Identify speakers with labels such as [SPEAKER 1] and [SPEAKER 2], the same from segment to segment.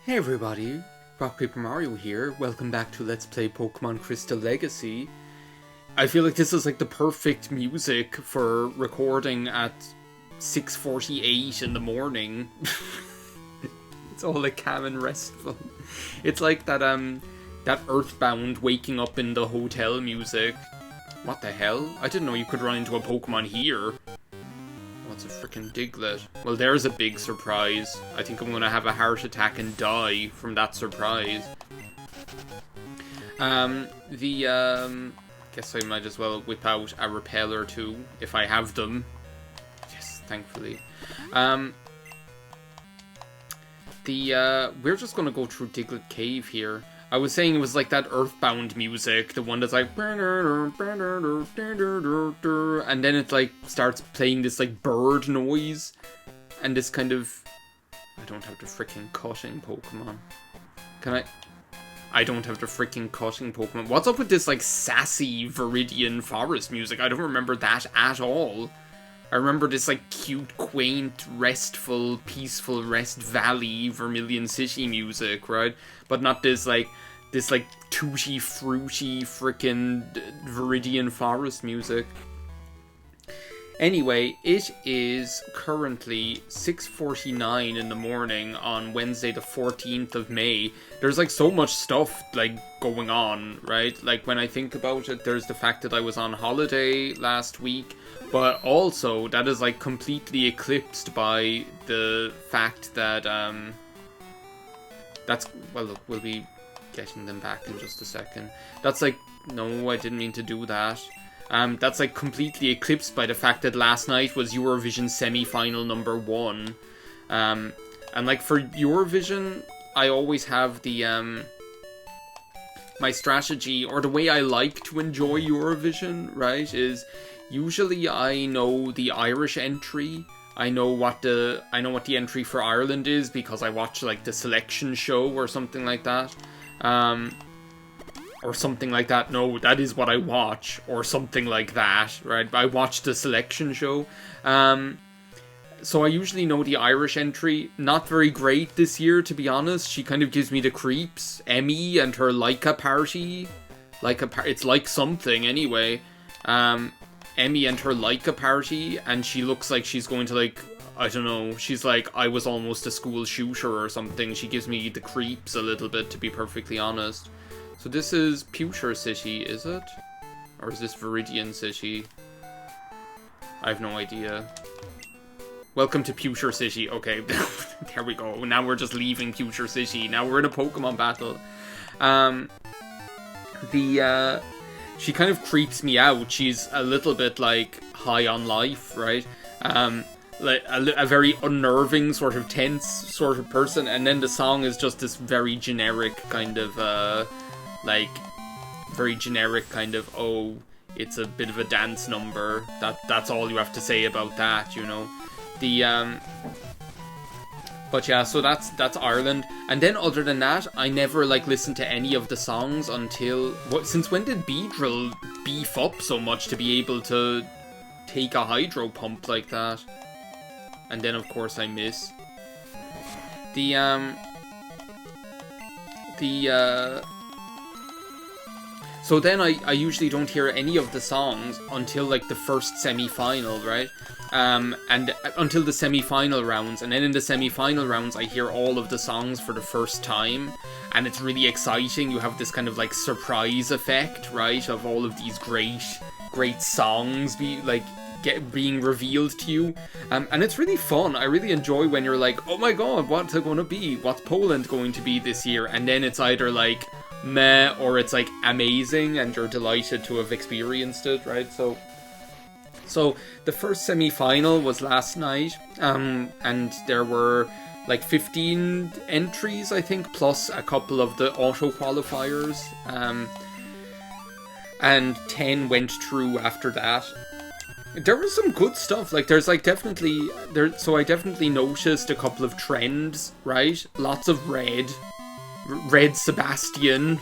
[SPEAKER 1] Hey everybody, RockPaperMario here. Welcome back to Let's Play Pokemon Crystal Legacy. I feel like this is like the perfect music for recording at 6:48 in the morning. It's all like calm and restful. It's like that Earthbound waking up in the hotel music. What the hell? I didn't know you could run into a Pokemon here. What's a freaking Diglett? Well, there's a big surprise. I think I'm gonna have a heart attack and die from that surprise. Guess I might as well whip out a repel or two, if I have them. Yes, thankfully. We're just gonna go through Diglett Cave here. I was saying it was like that Earthbound music, the one that's like, and then it like starts playing this like bird noise, and this kind of, I don't have the freaking cutting Pokemon. Can I? I don't have the freaking cutting Pokemon. What's up with this like sassy Viridian Forest music? I don't remember that at all. I remember this like cute, quaint, restful, peaceful Rest Valley Vermilion City music, right? But not this like tutti fruity frickin' Viridian Forest music. Anyway, it is currently 6:49 in the morning on Wednesday the 14th of May. There's like so much stuff like going on, right? Like when I think about it, there's the fact that I was on holiday last week, but also that is like completely eclipsed by the fact that that's, well, look, we'll be getting them back in just a second. That's like, no, I didn't mean to do that. That's like completely eclipsed by the fact that last night was Eurovision Semifinal number 1. And like for Eurovision, I always have the, my strategy, or the way I like to enjoy Eurovision, right, is usually I know the Irish entry. I know what the entry for Ireland is because I watch like the selection show or something like that. Or something like that. No, that is what I watch, or something like that, right? I watch the selection show. So I usually know the Irish entry. Not very great this year, to be honest. She kind of gives me the creeps. Emmy and her Leica party. It's like something, anyway. Emmy and her Leica party, and she looks like she's going to, like, I don't know, she's like, I was almost a school shooter or something. She gives me the creeps a little bit, to be perfectly honest. So this is Pewter City, is it? Or is this Viridian City? I have no idea. Welcome to Pewter City. Okay, there we go. Now we're just leaving Pewter City. Now we're in a Pokemon battle. She kind of creeps me out. She's a little bit like high on life, right? Like a very unnerving, sort of tense sort of person, and then the song is just this very generic kind of oh, it's a bit of a dance number. That's all you have to say about that, you know. But yeah, so that's Ireland. And then other than that, I never like listened to any of the songs until since when did Beedrill beef up so much to be able to take a hydro pump like that? And then of course I miss so then I usually don't hear any of the songs until like the first semi-final, right? And until the semi-final rounds, and then in the semi-final rounds I hear all of the songs for the first time, and it's really exciting. You have this kind of like surprise effect, right, of all of these great songs being revealed to you, and it's really fun. I really enjoy when you're like, oh my god, what's it going to be? What's Poland going to be this year? And then it's either like meh, or it's like amazing, and you're delighted to have experienced it, right? So the first semi-final was last night, and there were like 15 entries, I think, plus a couple of the auto qualifiers, and 10 went through after that. There was some good stuff. Like, there's like definitely there. So I definitely noticed a couple of trends, right? Lots of red Sebastian,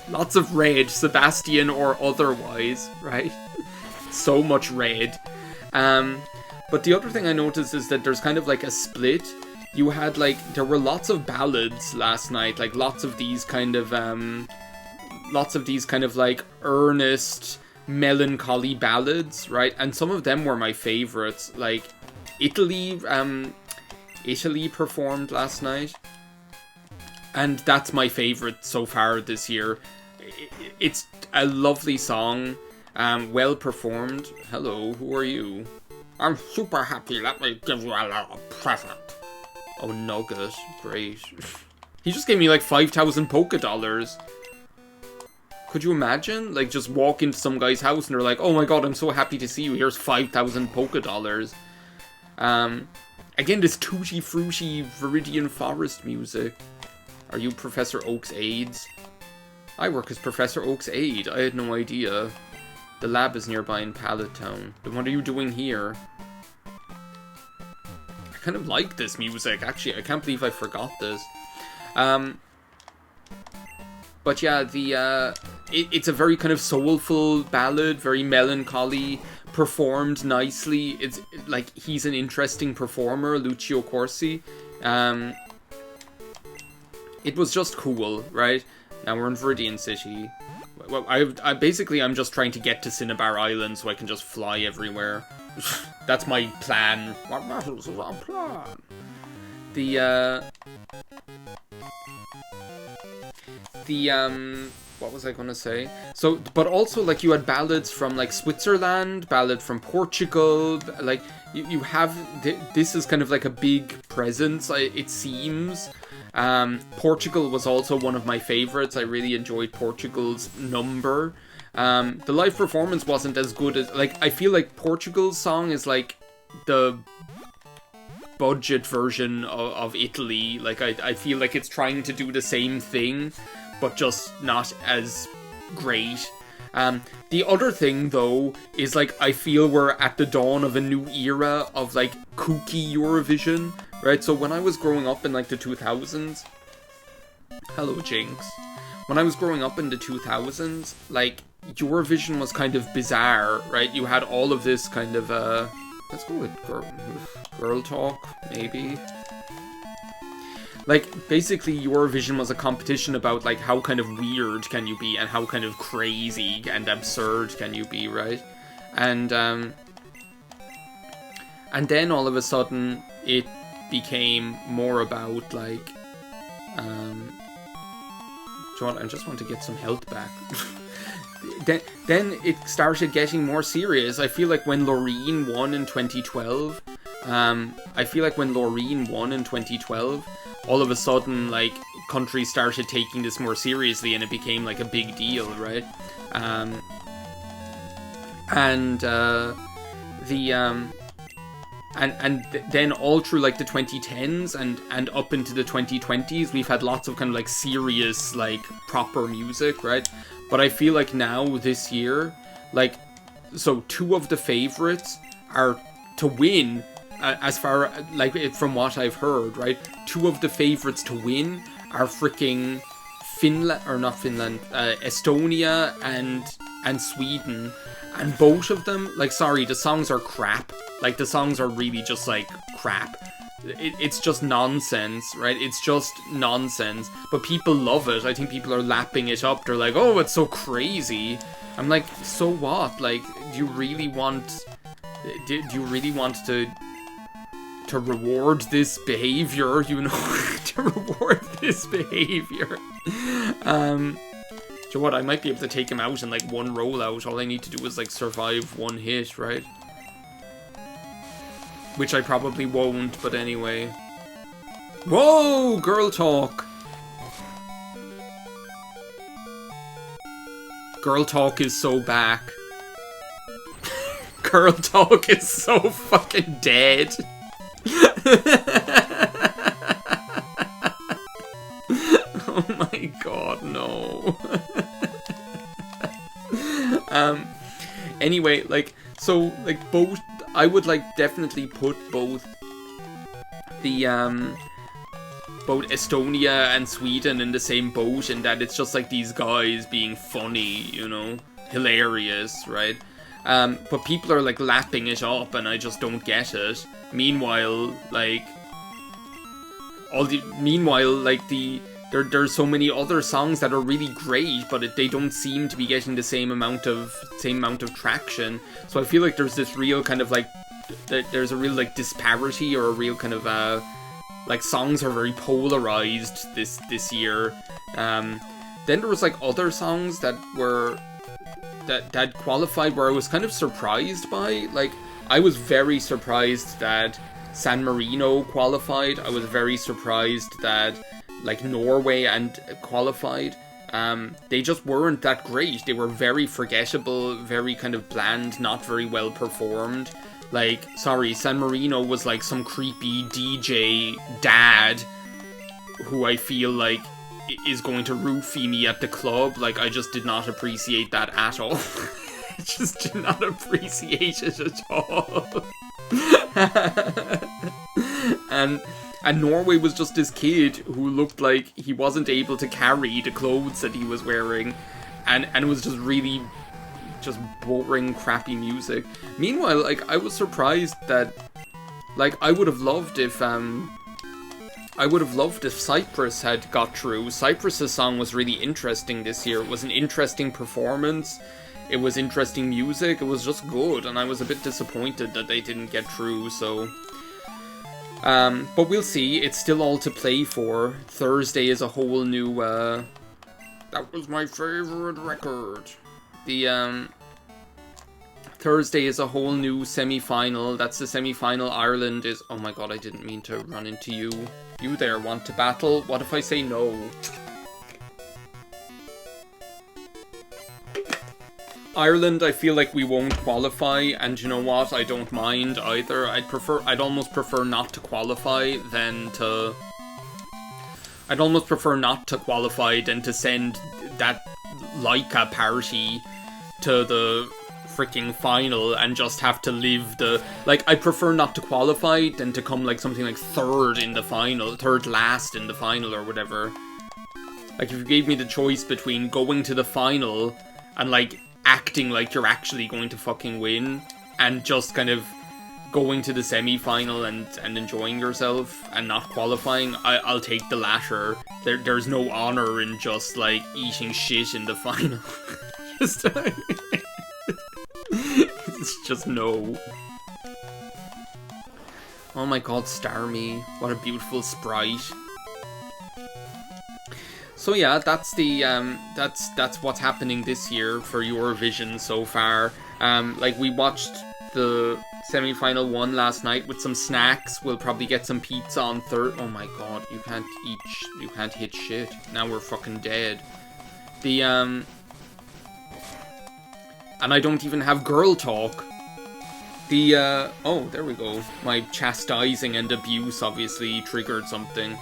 [SPEAKER 1] lots of red Sebastian or otherwise, right? So much red. But the other thing I noticed is that there's kind of like a split you had, like, there were lots of ballads last night, like, lots of these kind of, like, earnest, melancholy ballads, right? And some of them were my favorites, like, Italy performed last night, and that's my favorite so far this year. It's a lovely song, well performed. Hello, who are you? I'm super happy, let me give you a little present. Oh, Nugget, great. He just gave me like 5,000 polka dollars. Could you imagine? Like, just walk into some guy's house and they're like, oh my god, I'm so happy to see you, here's 5,000 polka dollars. Again, this tutti frutti Viridian Forest music. Are you Professor Oak's aides? I work as Professor Oak's aide. I had no idea. The lab is nearby in Pallet Town. Then what are you doing here? I kind of like this music, actually. I can't believe I forgot this. But yeah, it's a very kind of soulful ballad, very melancholy, performed nicely. It's like, he's an interesting performer, Lucio Corsi. It was just cool, right? Now we're in Viridian City. Well, I'm just trying to get to Cinnabar Island so I can just fly everywhere. That's my plan. What matters is our plan. What was I gonna say? So, but also, like, you had ballads from, like, Switzerland, ballad from Portugal, like, you have, this is kind of like a big presence, it seems. Portugal was also one of my favorites. I really enjoyed Portugal's number. The live performance wasn't as good as, like, I feel like Portugal's song is like the budget version of Italy. Like, I feel like it's trying to do the same thing, but just not as great. The other thing, though, is, like, I feel we're at the dawn of a new era of, like, kooky Eurovision, right? So when I was growing up in, like, the 2000s... Hello, Jinx. When I was growing up in the 2000s, like, Eurovision was kind of bizarre, right? You had all of this kind of, let's go with girl talk, maybe. Like, basically, Eurovision was a competition about, like, how kind of weird can you be, and how kind of crazy and absurd can you be, right? And then, all of a sudden, it became more about, like, I just want to get some health back. Then it started getting more serious. I feel like when Loreen won in 2012, all of a sudden, like, countries started taking this more seriously, and it became, like, a big deal, right? Then all through, like, the 2010s and up into the 2020s, we've had lots of kind of, like, serious, like, proper music, right? But I feel like now, this year, like, so two of the favorites are to win, as far, like, from what I've heard, right? Two of the favorites to win are freaking Estonia and Sweden. And both of them, like, sorry, the songs are crap. Like, the songs are really just, like, crap. It's just nonsense, right? It's just nonsense. But people love it. I think people are lapping it up. They're like, oh, it's so crazy. I'm like, so what? Like, do you really want to reward this behavior, you know? To reward this behavior. So what, I might be able to take him out in, like, one rollout. All I need to do is, like, survive one hit, right? Which I probably won't, but anyway. Whoa! Girl talk! Girl talk is so back. Girl talk is so fucking dead. Oh my god, no. Anyway, like, so, like, both, I would, like, definitely put both the, both Estonia and Sweden in the same boat, in that it's just, like, these guys being funny, you know, hilarious, right? But people are, like, lapping it up, and I just don't get it. Meanwhile, like, meanwhile, like, there's so many other songs that are really great, but they don't seem to be getting the same amount of traction. So I feel like there's this real kind of like, there's a real like disparity, or a real kind of like, songs are very polarized this year. Then there was like other songs that qualified where I was kind of surprised by. Like, I was very surprised that San Marino qualified. I was very surprised that, like, Norway and qualified. They just weren't that great. They were very forgettable, very kind of bland, not very well performed. Like, sorry, San Marino was like some creepy DJ dad who I feel like is going to roofie me at the club. Like, I just did not appreciate that at all. I just did not appreciate it at all. And Norway was just this kid who looked like he wasn't able to carry the clothes that he was wearing, and it was just really just boring, crappy music. Meanwhile, like, I was surprised that, like, I would have loved if Cyprus had got through. Cyprus's song was really interesting this year. It was an interesting performance. It was interesting music. It was just good, and I was a bit disappointed that they didn't get through, so... but we'll see. It's still all to play for. Thursday is a whole new, that was my favorite record. Thursday is a whole new semi-final. That's the semi-final. Ireland is... Oh my god, I didn't mean to run into you. You there want to battle? What if I say no? Ireland, I feel like we won't qualify, and you know what? I don't mind either. I'd almost prefer not to qualify than to... I'd almost prefer not to qualify than to send that Laika party to the freaking final and just have to live the... Like, I prefer not to qualify than to come, like, something like third last in the final or whatever. Like, if you gave me the choice between going to the final and, like, acting like you're actually going to fucking win, and just kind of going to the semi-final and enjoying yourself and not qualifying, I'll take the latter. There's no honor in just, like, eating shit in the final. It's just no. Oh my god, Starmie. What a beautiful sprite. So yeah, that's the that's what's happening this year for Eurovision so far. Like, we watched the semi-final one last night with some snacks. We'll probably get some pizza on third. Oh my god, you can't hit shit. Now we're fucking dead. And I don't even have girl talk. Oh, there we go. My chastising and abuse obviously triggered something.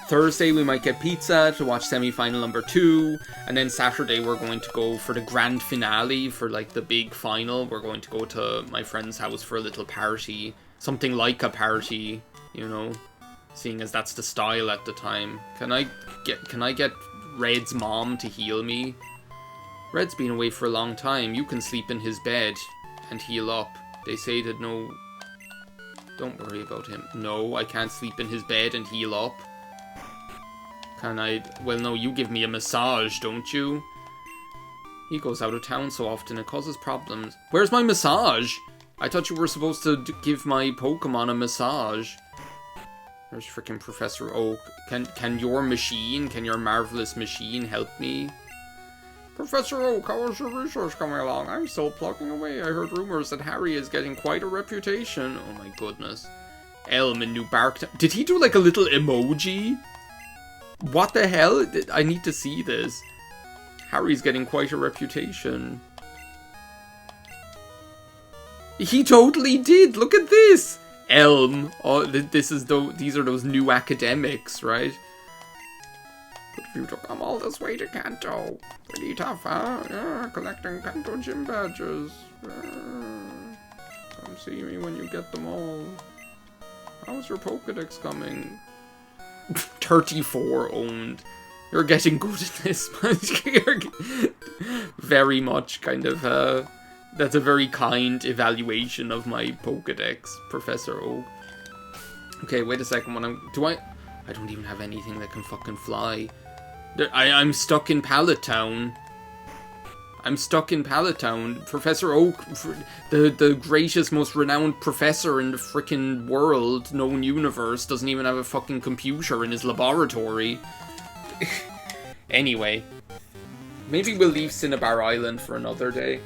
[SPEAKER 1] Thursday we might get pizza to watch semi-final number 2, and then Saturday we're going to go for the grand finale, for like the big final. We're going to go to my friend's house for a little party, something like a party, you know, seeing as that's the style at the time. Can I get Red's mom to heal me? Red's been away for a long time. You can sleep in his bed and heal up. They say that no, don't worry about him. No, I can't sleep in his bed and heal up. Can I? Well, no, you give me a massage, don't you? He goes out of town so often, it causes problems. Where's my massage? I thought you were supposed to give my Pokemon a massage. There's freaking Professor Oak. Can your marvelous machine help me? Professor Oak, how is your research coming along? I'm still plugging away. I heard rumors that Harry is getting quite a reputation. Oh my goodness. Elm in New Barktown. Did he do like a little emoji? What the hell? I need to see this. Harry's getting quite a reputation. He totally did. Look at this. Elm. Oh, these are those new academics, right? Good for you to come all this way to Kanto. Pretty tough, huh? Yeah, collecting Kanto gym badges. Come see me when you get them all. How's your Pokedex coming? 34 owned. You're getting good at this. Very much kind of, that's a very kind evaluation of my Pokedex, Professor Oak. Okay, wait a second. I don't even have anything that can fucking fly. I'm stuck in Pallet Town. Professor Oak, the greatest, most renowned professor in the frickin' world, known universe, doesn't even have a fucking computer in his laboratory. Anyway. Maybe we'll leave Cinnabar Island for another day.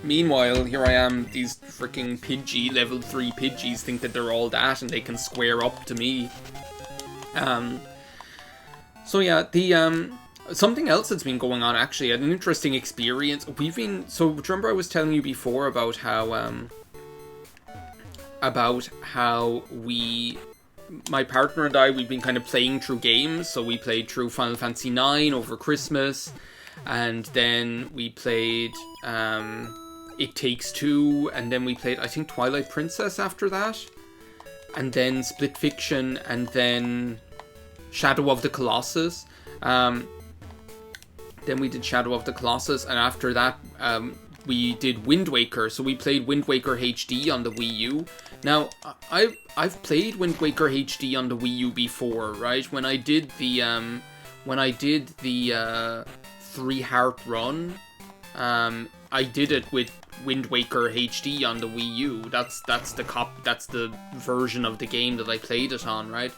[SPEAKER 1] Meanwhile, here I am, these freaking Pidgey, level 3 Pidgeys think that they're all that and they can square up to me. So yeah, something else that's been going on, actually, an interesting experience. So, do you remember I was telling you before about how my partner and I, we've been kind of playing through games. So we played through Final Fantasy IX over Christmas, and then we played It Takes Two, and then we played, I think, Twilight Princess after that, and then Split Fiction, and then Shadow of the Colossus. Then we did Shadow of the Colossus, and after that, we did Wind Waker. So we played Wind Waker HD on the Wii U. Now, I've played Wind Waker HD on the Wii U before, right? When I did the 3-heart run, I did it with Wind Waker HD on the Wii U. That's the version of the game that I played it on, right?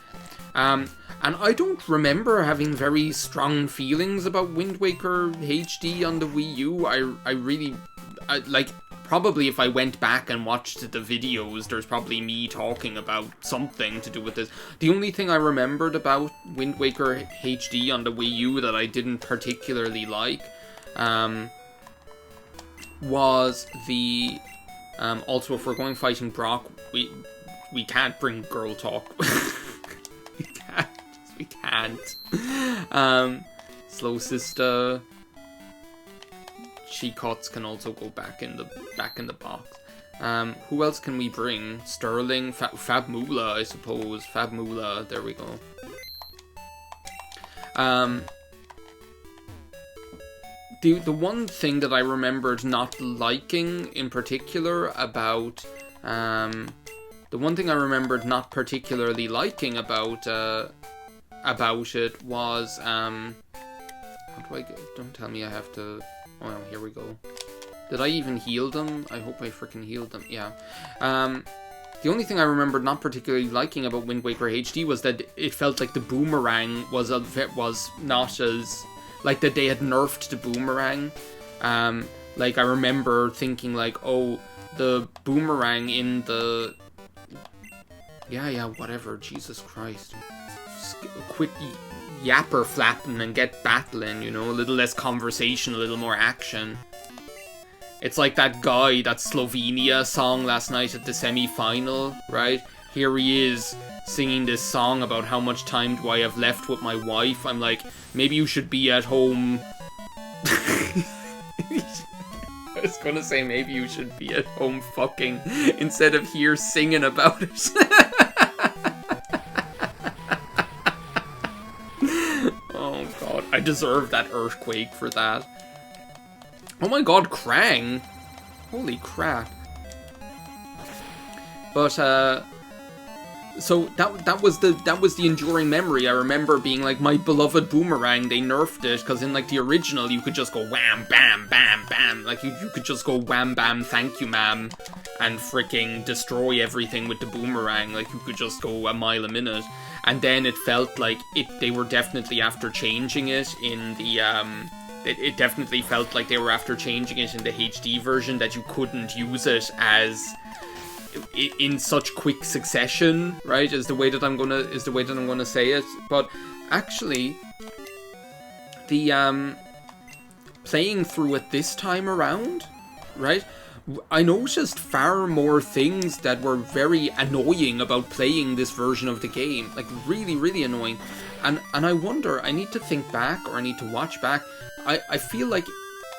[SPEAKER 1] And I don't remember having very strong feelings about Wind Waker HD on the Wii U. I probably if I went back and watched the videos, there's probably me talking about something to do with this. The only thing I remembered about Wind Waker HD on the Wii U that I didn't particularly like, was the, also if we're going fighting Brock, we can't bring girl talk. We can't. Slow Sister. She-Cuts can also go back in the box. Who else can we bring? Sterling, Fab Moolah, I suppose. Fab Moolah, there we go. The one thing that I remembered not liking in particular about the one thing I remembered not particularly liking about it was how do I get, don't tell me I have to. Oh, well, here we go. Did I even heal them? I hope I freaking healed them. Yeah. The only thing I remembered not particularly liking about Wind Waker HD was that it felt like the boomerang was not as, like, that they had nerfed the boomerang. Like, I remember thinking, like, oh, the boomerang in the... Yeah, whatever. Jesus Christ. Just quit yapper flapping and get battling, you know? A little less conversation, a little more action. It's like that guy, that Slovenia song last night at the semi-final, right? Here he is singing this song about how much time do I have left with my wife. I'm like, maybe you should be at home. I was gonna say maybe you should be at home fucking instead of here singing about it. Oh god, I deserve that earthquake for that. Oh my god, Krang! Holy crap. But, so that was the enduring memory. I remember being like, my beloved boomerang, they nerfed it, because in like the original you could just go wham, bam, bam, bam. Like you could just go wham, bam, thank you, ma'am, and freaking destroy everything with the boomerang. Like you could just go a mile a minute. And then it felt like they were definitely after changing it in the, it definitely felt like they were after changing it in the HD version that you couldn't use it as in such quick succession, right? Is the way that I'm gonna say it. But actually, the playing through it this time around, right? I noticed far more things that were very annoying about playing this version of the game. Like really, really annoying. And I wonder, I need to think back, or I need to watch back. I feel like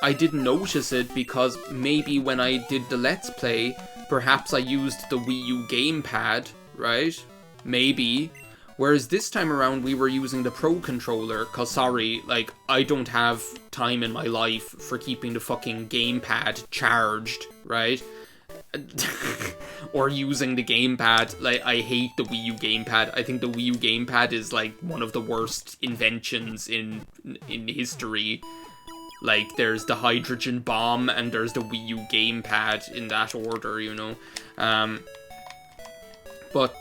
[SPEAKER 1] I didn't notice it because maybe when I did the Let's Play, perhaps I used the Wii U gamepad, right? Maybe. Whereas this time around we were using the Pro Controller, cause sorry, like, I don't have time in my life for keeping the fucking gamepad charged, right? or using the gamepad. Like, I hate the Wii U gamepad. I think the Wii U gamepad is like one of the worst inventions in history. Like, there's the hydrogen bomb and there's the Wii U gamepad in that order, you know. But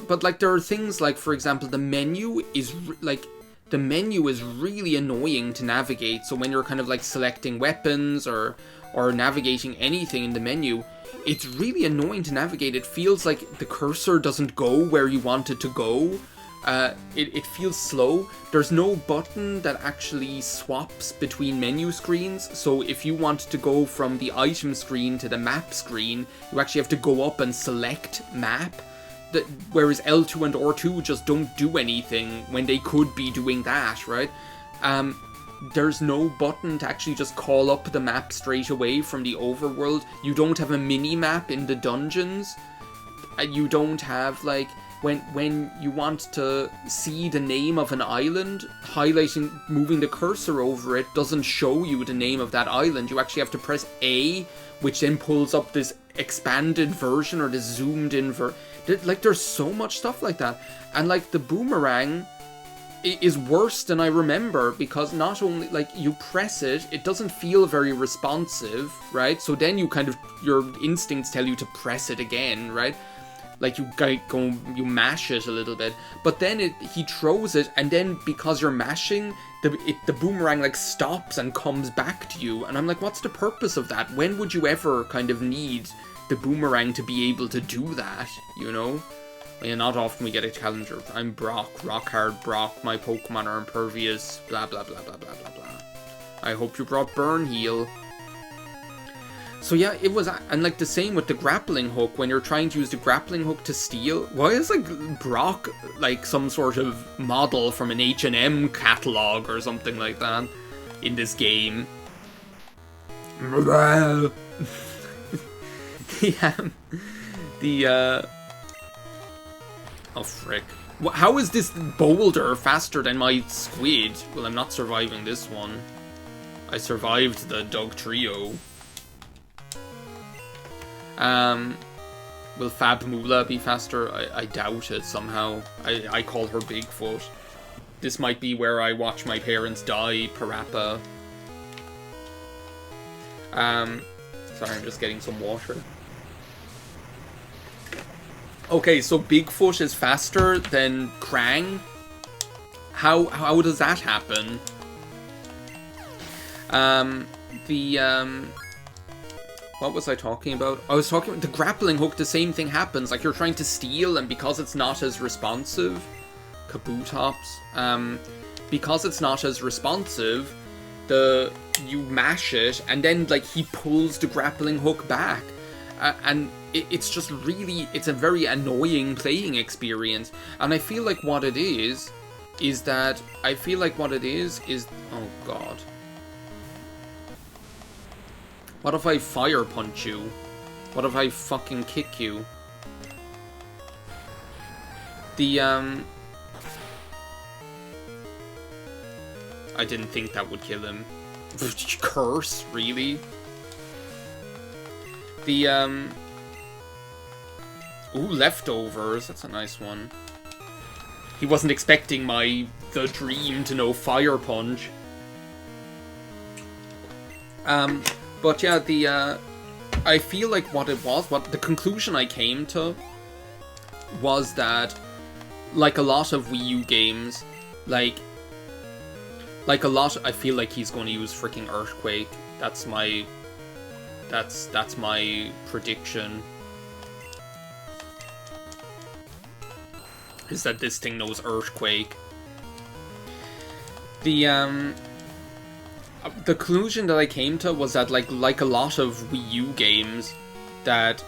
[SPEAKER 1] but like, there are things like, for example, the menu is really annoying to navigate. So when you're kind of like selecting weapons or navigating anything in the menu, it's really annoying to navigate. It feels like the cursor doesn't go where you want it to go. It feels slow. There's no button that actually swaps between menu screens. So if you want to go from the item screen to the map screen, you actually have to go up and select map. Whereas L2 and R2 just don't do anything when they could be doing that, right? There's no button to actually just call up the map straight away from the overworld. You don't have a mini-map in the dungeons. You don't have, like, when you want to see the name of an island, moving the cursor over it doesn't show you the name of that island. You actually have to press A, which then pulls up this expanded version or this zoomed in version. Like, there's so much stuff like that. And, like, the boomerang is worse than I remember, because not only, like, you press it, it doesn't feel very responsive, right? So then your instincts tell you to press it again, right? Like, you mash it a little bit, but then he throws it, and then because you're mashing, the boomerang, like, stops and comes back to you, and I'm like, what's the purpose of that? When would you ever kind of need the boomerang to be able to do that, you know? Like, not often we get a challenger. I'm Brock, rock hard Brock, my Pokemon are impervious, blah blah blah blah blah blah blah. I hope you brought Burn Heal. So yeah, it was, and like the same with the grappling hook, when you're trying to use the grappling hook to steal. Why is, like, Brock like some sort of model from an H&M catalog or something like that in this game? Yeah, oh frick. How is this boulder faster than my squid? Well, I'm not surviving this one. I survived the Dog Trio. Will Fab Moolah be faster? I doubt it somehow. I call her Bigfoot. This might be where I watch my parents die, Parappa. Sorry, I'm just getting some water. Okay, so Bigfoot is faster than Krang? How does that happen? What was I talking about? I was talking about the grappling hook. The same thing happens. Like, you're trying to steal, and because it's not as responsive, Kabootops, because it's not as responsive, you mash it, and then, like, he pulls the grappling hook back, and it's just really, it's a very annoying playing experience. And I feel like what it is oh god. What if I fire punch you? What if I fucking kick you? I didn't think that would kill him. Curse, really? Ooh, leftovers. That's a nice one. He wasn't expecting the dream to know fire punch. But yeah, I feel like what the conclusion I came to was that, like a lot of Wii U games, like a lot, I feel like he's going to use freaking Earthquake. That's my prediction. Is that this thing knows Earthquake. The conclusion that I came to was that, like a lot of Wii U games, that...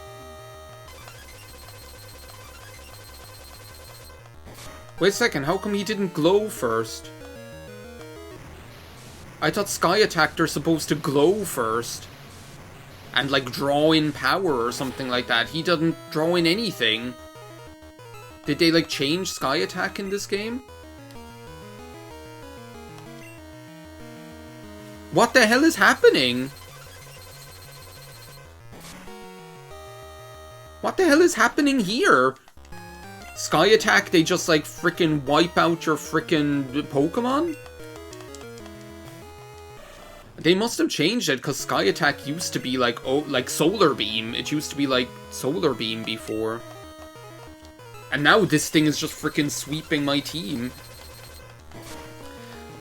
[SPEAKER 1] Wait a second, how come he didn't glow first? I thought Sky Attack, they're supposed to glow first. And, like, draw in power or something like that. He doesn't draw in anything. Did they, like, change Sky Attack in this game? What the hell is happening? What the hell is happening here? Sky Attack, they just like freaking wipe out your freaking Pokemon? They must have changed it, because Sky Attack used to be like, oh, like Solar Beam. It used to be like Solar Beam before. And now this thing is just freaking sweeping my team.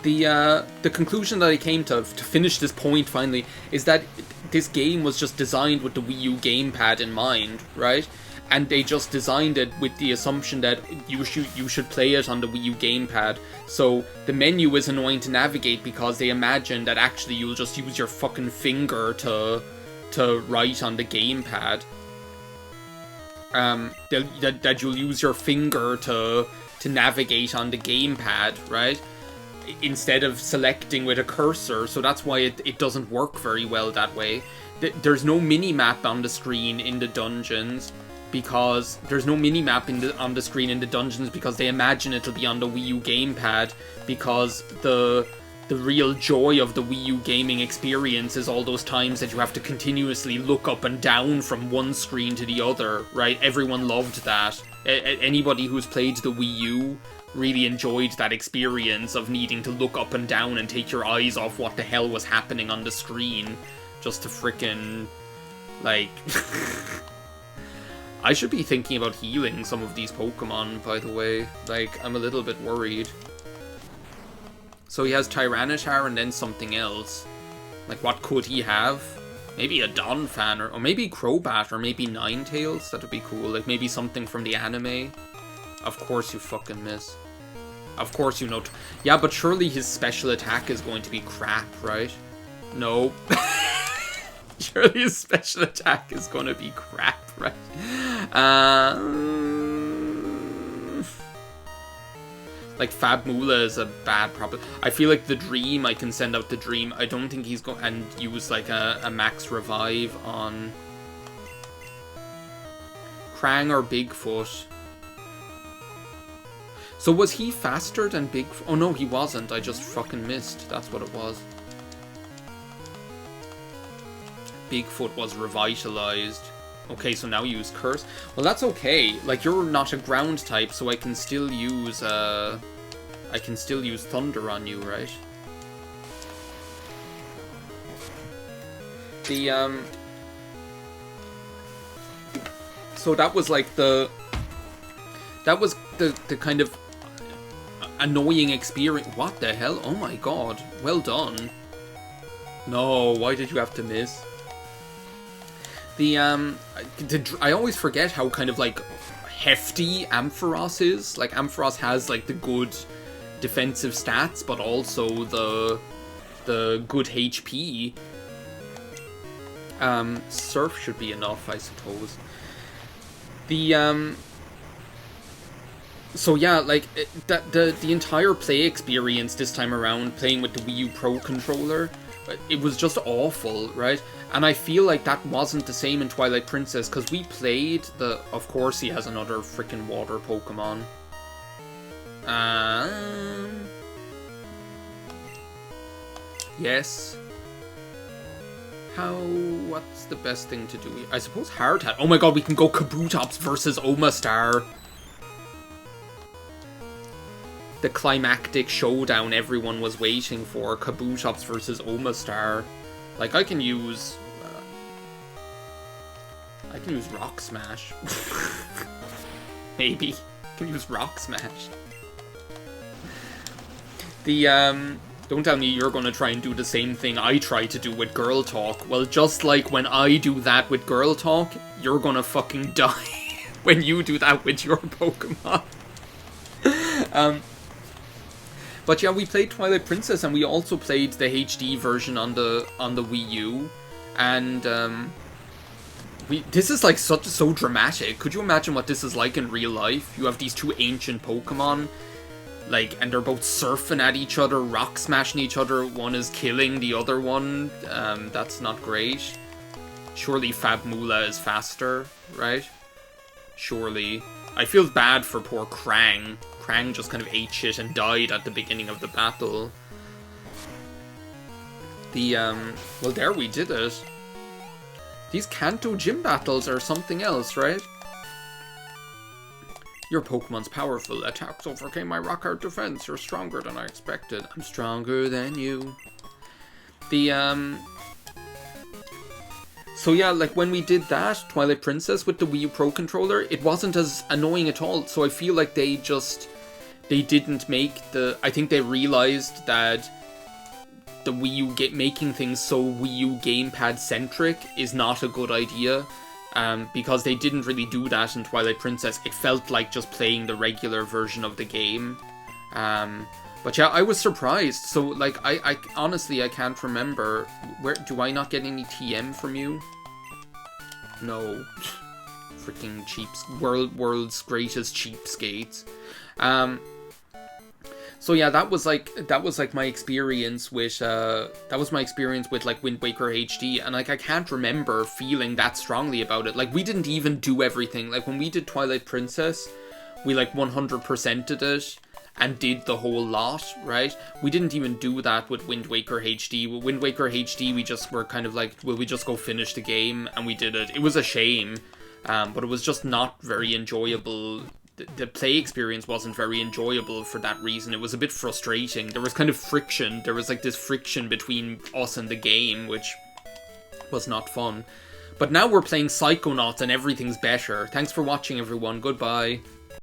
[SPEAKER 1] The conclusion that I came to finish this point finally is that this game was just designed with the Wii U gamepad in mind, right? And they just designed it with the assumption that you should play it on the Wii U gamepad. So the menu is annoying to navigate because they imagine that actually you'll just use your fucking finger to write on the gamepad. That you'll use your finger to navigate on the gamepad, right? Instead of selecting with a cursor, so that's why it doesn't work very well that way. There's no mini-map on the screen in the dungeons, because there's no mini-map on the screen in the dungeons because they imagine it'll be on the Wii U gamepad, because the real joy of the Wii U gaming experience is all those times that you have to continuously look up and down from one screen to the other, right? Everyone loved that. Anybody who's played the Wii U really enjoyed that experience of needing to look up and down and take your eyes off what the hell was happening on the screen just to frickin' like... I should be thinking about healing some of these Pokemon, by the way. Like, I'm a little bit worried. So he has Tyranitar and then something else. Like, what could he have? Maybe a Donphan, or maybe Crobat, or maybe Ninetales. That would be cool. Like, maybe something from the anime. Of course you fucking miss. Of course you know. Yeah, but surely his special attack is going to be crap, right? No. Surely his special attack is going to be crap, right? Like, Fabmula is a bad problem. I feel like the Dream, I can send out the Dream. I don't think he's going and use, like, a max revive on Krang or Bigfoot. So was he faster than Bigfoot? Oh no, he wasn't. I just fucking missed. That's what it was. Bigfoot was revitalized. Okay, so now use Curse. Well, that's okay. Like, you're not a ground type, so I can still use, Thunder on you, right? So that was like the kind of annoying experience. What the hell? Oh my god. Well done. No, why did you have to miss? I always forget how kind of like hefty Ampharos is. Like, Ampharos has like the good defensive stats, but also the good HP. Surf should be enough, I suppose. So yeah, like, the entire play experience this time around, playing with the Wii U Pro controller, it was just awful, right? And I feel like that wasn't the same in Twilight Princess, because we played the... Of course he has another freaking water Pokemon. Yes. What's the best thing to do? I suppose Hardhat. Oh my god, we can go Kabutops versus Omastar. The climactic showdown everyone was waiting for. Kabutops versus Omastar. Like, I can use Rock Smash. Maybe. I can use Rock Smash. Don't tell me you're gonna try and do the same thing I try to do with Girl Talk. Well, just like when I do that with Girl Talk, you're gonna fucking die when you do that with your Pokemon. But yeah, we played Twilight Princess, and we also played the HD version on the Wii U, and this is like so dramatic. Could you imagine what this is like in real life? You have these two ancient Pokemon, like, and they're both surfing at each other, rock smashing each other. One is killing the other one. That's not great. Surely Fabmula is faster, right? Surely. I feel bad for poor Krang. Krang just kind of ate shit and died at the beginning of the battle. Well, there we did it. These Kanto gym battles are something else, right? Your Pokemon's powerful. Attacks overcame my rock hard defense. You're stronger than I expected. I'm stronger than you. So yeah, like when we did that, Twilight Princess with the Wii U Pro Controller, it wasn't as annoying at all. So I feel like they didn't make the... I think they realized that the Wii U making things so Wii U gamepad centric is not a good idea. Because they didn't really do that in Twilight Princess. It felt like just playing the regular version of the game. But yeah, I was surprised. So, like, I honestly, I can't remember. Do I not get any TM from you? No. Freaking world's greatest cheapskates. So yeah, that was like my experience with like Wind Waker HD, and like I can't remember feeling that strongly about it. Like we didn't even do everything. Like when we did Twilight Princess, we like 100%ed it and did the whole lot, right? We didn't even do that with Wind Waker HD. With Wind Waker HD, we just were kind of like, will we just go finish the game? And we did it. It was a shame, but it was just not very enjoyable. The play experience wasn't very enjoyable for that reason. It was a bit frustrating. There was kind of friction. There was like this friction between us and the game, which was not fun. But now we're playing Psychonauts and everything's better. Thanks for watching, everyone. Goodbye.